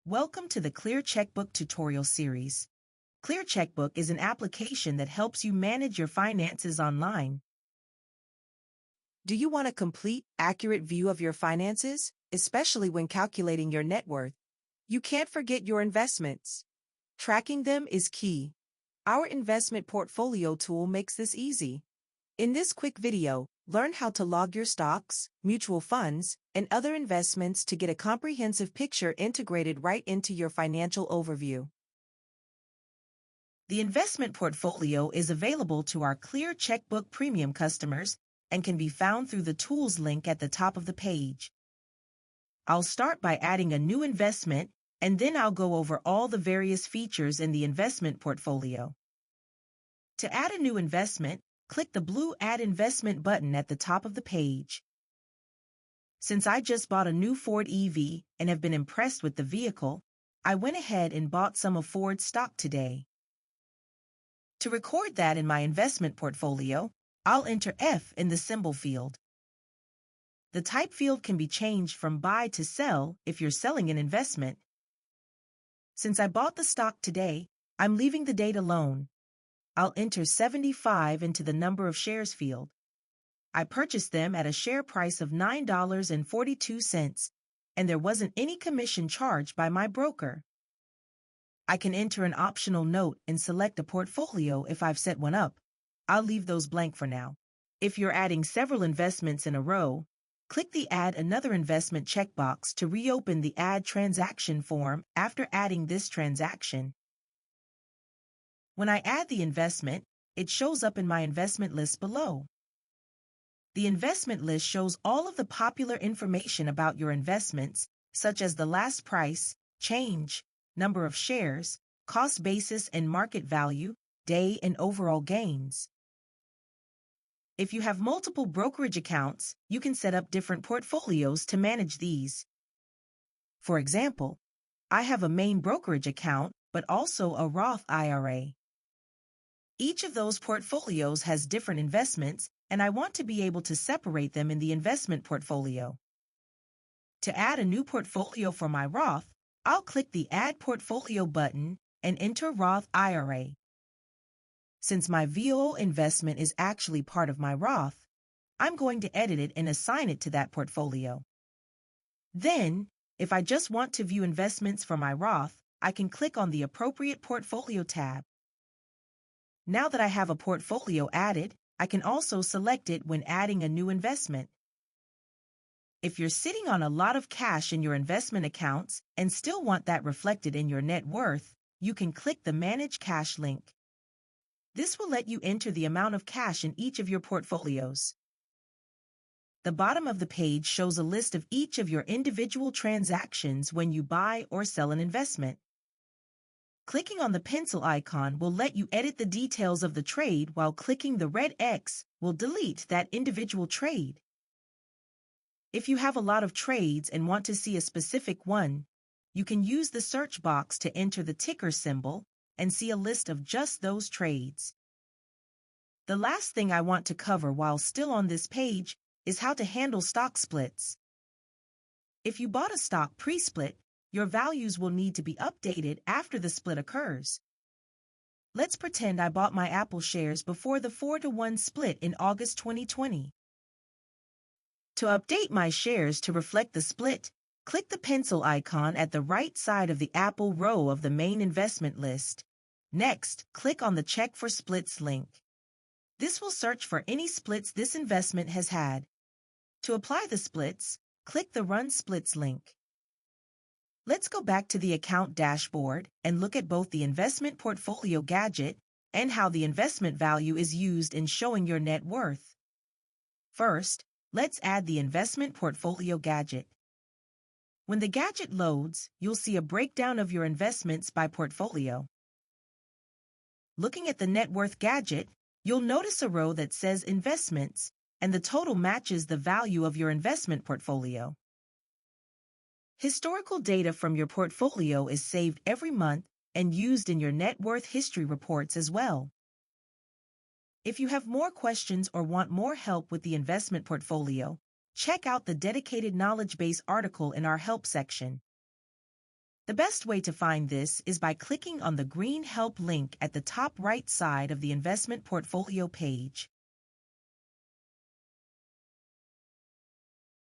Welcome to the ClearCheckbook tutorial series. ClearCheckbook is an application that helps you manage your finances online. Do you want a complete, accurate view of your finances, especially when calculating your net worth? You can't forget your investments. Tracking them is key. Our investment portfolio tool makes this easy. In this quick video, learn how to log your stocks, mutual funds, and other investments to get a comprehensive picture integrated right into your financial overview. The investment portfolio is available to our ClearCheckbook Premium customers and can be found through the Tools link at the top of the page. I'll start by adding a new investment, and then I'll go over all the various features in the investment portfolio. To add a new investment, click the blue Add Investment button at the top of the page. Since I just bought a new Ford EV and have been impressed with the vehicle, I went ahead and bought some of Ford's stock today. To record that in my investment portfolio, I'll enter F in the symbol field. The type field can be changed from buy to sell if you're selling an investment. Since I bought the stock today, I'm leaving the date alone. I'll enter 75 into the number of shares field. I purchased them at a share price of $9.42, and there wasn't any commission charged by my broker. I can enter an optional note and select a portfolio if I've set one up. I'll leave those blank for now. If you're adding several investments in a row, click the Add Another Investment checkbox to reopen the Add Transaction form after adding this transaction. When I add the investment, it shows up in my investment list below. The investment list shows all of the popular information about your investments, such as the last price, change, number of shares, cost basis and market value, day and overall gains. If you have multiple brokerage accounts, you can set up different portfolios to manage these. For example, I have a main brokerage account, but also a Roth IRA. Each of those portfolios has different investments, and I want to be able to separate them in the investment portfolio. To add a new portfolio for my Roth, I'll click the Add Portfolio button and enter Roth IRA. Since my VO investment is actually part of my Roth, I'm going to edit it and assign it to that portfolio. Then, if I just want to view investments for my Roth, I can click on the appropriate portfolio tab. Now that I have a portfolio added, I can also select it when adding a new investment. If you're sitting on a lot of cash in your investment accounts and still want that reflected in your net worth, you can click the Manage Cash link. This will let you enter the amount of cash in each of your portfolios. The bottom of the page shows a list of each of your individual transactions when you buy or sell an investment. Clicking on the pencil icon will let you edit the details of the trade, while clicking the red X will delete that individual trade. If you have a lot of trades and want to see a specific one, you can use the search box to enter the ticker symbol and see a list of just those trades. The last thing I want to cover while still on this page is how to handle stock splits. If you bought a stock pre-split, your values will need to be updated after the split occurs. Let's pretend I bought my Apple shares before the 4-to-1 split in August 2020. To update my shares to reflect the split, click the pencil icon at the right side of the Apple row of the main investment list. Next, click on the Check for Splits link. This will search for any splits this investment has had. To apply the splits, click the Run Splits link. Let's go back to the account dashboard and look at both the investment portfolio gadget and how the investment value is used in showing your net worth. First, let's add the investment portfolio gadget. When the gadget loads, you'll see a breakdown of your investments by portfolio. Looking at the net worth gadget, you'll notice a row that says Investments, and the total matches the value of your investment portfolio. Historical data from your portfolio is saved every month and used in your net worth history reports as well. If you have more questions or want more help with the investment portfolio, check out the dedicated knowledge base article in our help section. The best way to find this is by clicking on the green Help link at the top right side of the investment portfolio page.